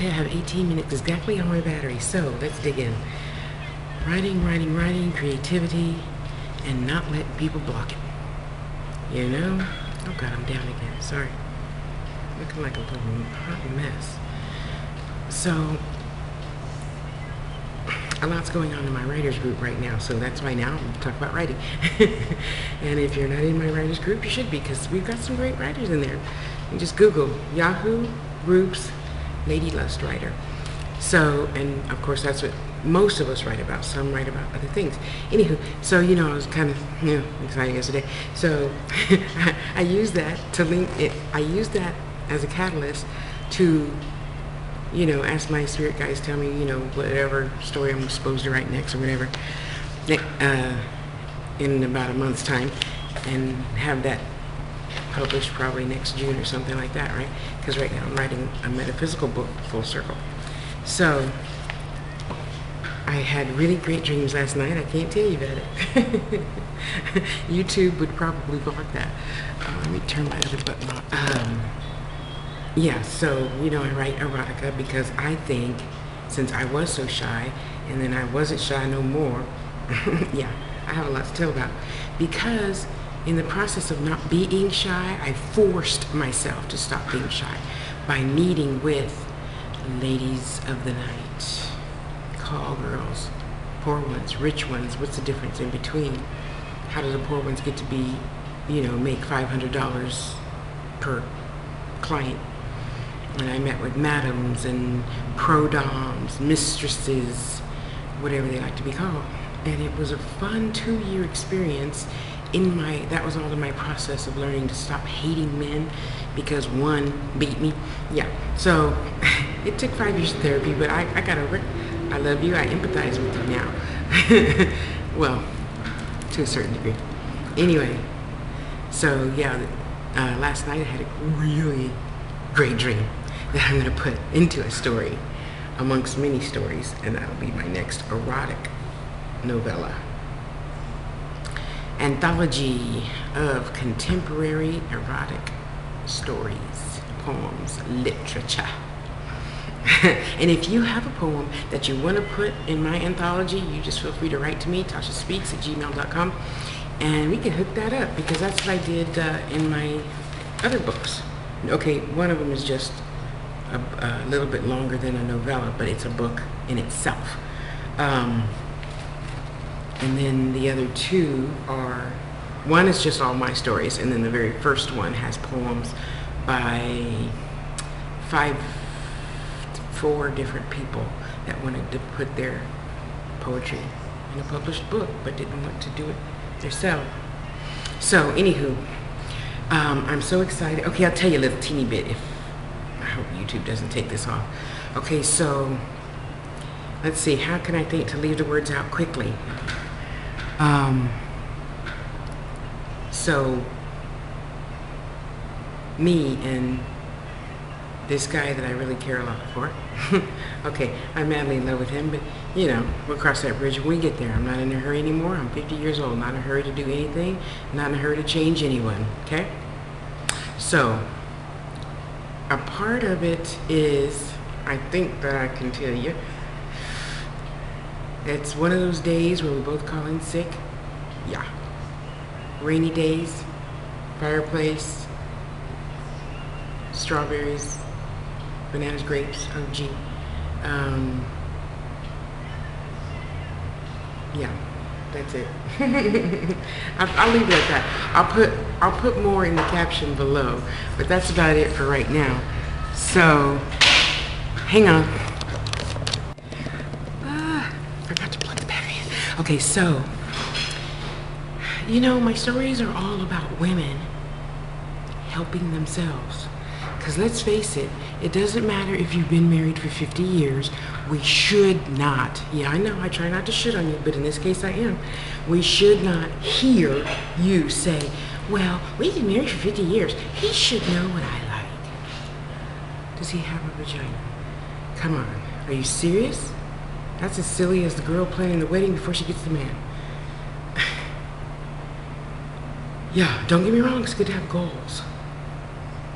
Okay, I have 18 minutes exactly on my battery, so let's dig in. Writing, creativity, and not letting people block it. You know? Oh God, I'm down again. Sorry. Looking like a little hot mess. So, a lot's going on in my writers group right now, so that's why now I'm talking about writing. And if you're not in my writers group, you should be, because we've got some great writers in there. You just Google Yahoo Groups Ladylustwriter. So, and of course that's what most of us write about. Some write about other things. Anywho, so I was kind of excited yesterday. So I used that to link it. I used that as a catalyst to ask my spirit guides, tell me whatever story I'm supposed to write next or whatever in about a month's time, and have that published probably next June or something like that, right? Because right now I'm writing a metaphysical book, full circle. So I had really great dreams last night. I can't tell you about it. YouTube would probably block that. Let me turn my other button on. Yeah, so I write erotica because I think, since I was so shy and then I wasn't shy no more, yeah, I have a lot to tell about. Because in the process of not being shy, I forced myself to stop being shy by meeting with ladies of the night, call girls, poor ones, rich ones. What's the difference in between? How do the poor ones get to be, make $500 per client? And I met with madams and pro-doms, mistresses, whatever they like to be called. And it was a fun 2-year experience. That was all in my process of learning to stop hating men because one beat me. Yeah, so it took 5 years of therapy, but I got over it. I love you. I empathize with you now. Well, to a certain degree. Anyway, so yeah, last night I had a really great dream that I'm going to put into a story amongst many stories, and that'll be my next erotic novella. Anthology of contemporary erotic stories, poems, literature. And if you have a poem that you want to put in my anthology, you just feel free to write to me, TashaSpeaks@gmail.com, and we can hook that up, because that's what I did in my other books. Okay, one of them is just a little bit longer than a novella, but it's a book in itself. And then the other two are, one is just all my stories, and then the very first one has poems by 4 different people that wanted to put their poetry in a published book, but didn't want to do it themselves. So, anywho, I'm so excited. Okay, I'll tell you a little teeny bit. I hope YouTube doesn't take this off. Okay, so let's see. How can I think to leave the words out quickly? So me and this guy that I really care a lot for. Okay, I'm madly in love with him, but we'll cross that bridge when we get there. I'm not in a hurry anymore. I'm 50 years old, not in a hurry to do anything, not in a hurry to change anyone, okay? So, a part of it is, I think that I can tell you, it's one of those days where we both call in sick. Yeah. Rainy days, fireplace, strawberries, bananas, grapes, oh gee. Yeah, that's it. I'll leave it at that. I'll put more in the caption below, but that's about it for right now. So, hang on. Forgot to plug the battery in. Okay, so, my stories are all about women helping themselves. Because let's face it, it doesn't matter if you've been married for 50 years. We should not, yeah, I know, I try not to shit on you, but in this case I am. We should not hear you say, well, we've been married for 50 years. He should know what I like. Does he have a vagina? Come on, are you serious? That's as silly as the girl planning the wedding before she gets the man. Yeah, don't get me wrong, it's good to have goals.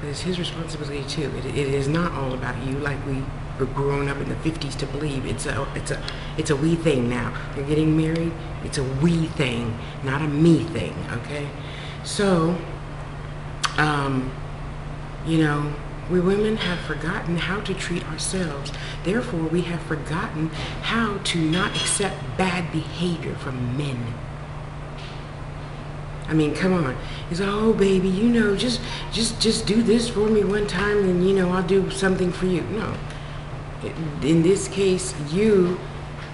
But it's his responsibility too. It is not all about you like we were grown up in the 50s to believe. It's a we thing now. You're getting married, it's a we thing, not a me thing, okay? So, you know, we women have forgotten how to treat ourselves. Therefore, we have forgotten how to not accept bad behavior from men. I mean, come on. It's, oh, baby, you know, just do this for me one time, and, you know, I'll do something for you. No. In this case, you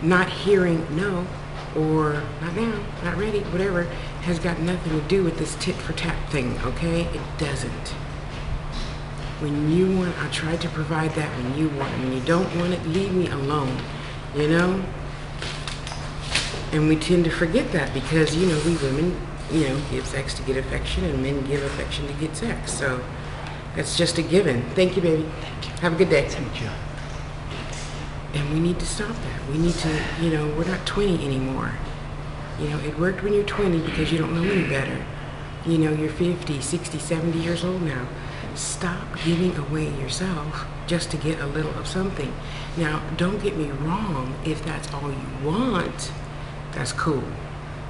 not hearing no, or not now, not ready, whatever, has got nothing to do with this tit for tat thing, okay? It doesn't. When you want, I try to provide that when you want it. When you don't want it, leave me alone, you know? And we tend to forget that because, you know, we women, you know, give sex to get affection, and men give affection to get sex. So that's just a given. Thank you, baby. Thank you. Have a good day. Thank you. And we need to stop that. We need to, you know, we're not 20 anymore. You know, it worked when you're 20 because you don't know any better. You know, you're 50, 60, 70 years old now. Stop giving away yourself just to get a little of something. Now, don't get me wrong. If that's all you want, that's cool.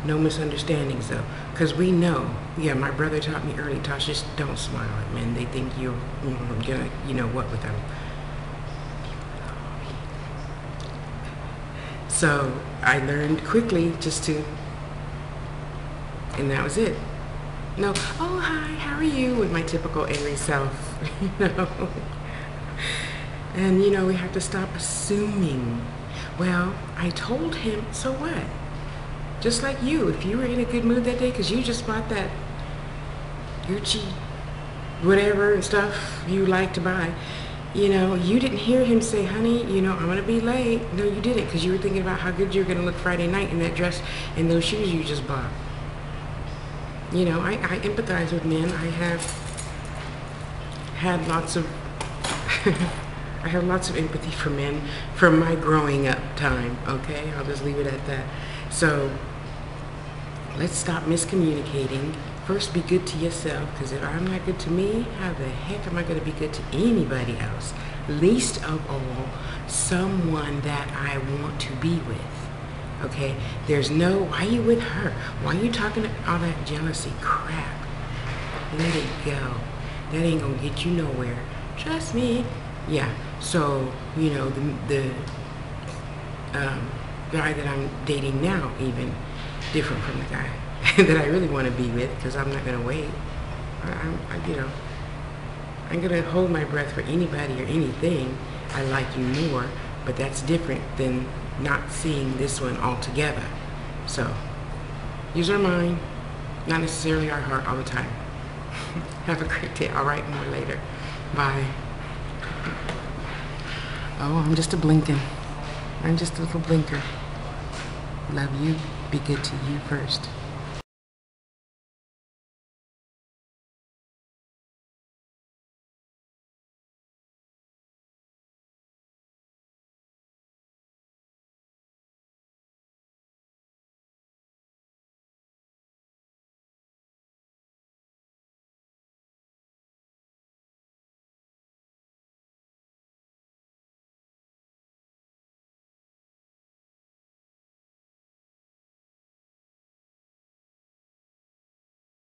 No misunderstandings, though. Because we know, yeah, my brother taught me early, Tosh, just don't smile at men. They think you're gonna, you know what, with them. So I learned quickly just to, and that was it. No, oh, hi, how are you? With my typical Aries self, you know. And, you know, we have to stop assuming. Well, I told him, so what? Just like you, if you were in a good mood that day because you just bought that Gucci, whatever and stuff you like to buy, you know, you didn't hear him say, honey, you know, I'm going to be late. No, you didn't, because you were thinking about how good you're going to look Friday night in that dress and those shoes you just bought. You know, I empathize with men. I have had lots of, I have lots of empathy for men from my growing up time, okay? I'll just leave it at that. So, let's stop miscommunicating. First, be good to yourself, because if I'm not good to me, how the heck am I going to be good to anybody else? Least of all, someone that I want to be with. Okay? There's no, why you with her? Why you talking all that jealousy crap? Let it go. That ain't going to get you nowhere. Trust me. Yeah. So, you know, the guy that I'm dating now, even different from the guy that I really want to be with, because I'm not going to wait. You know, I'm going to hold my breath for anybody or anything. I like you more, but that's different than not seeing this one altogether. So, use our mind, not necessarily our heart all the time. Have a great day. I'll write more later. Bye. Oh, I'm just a blinking. I'm just a little blinker. Love you. Be good to you first.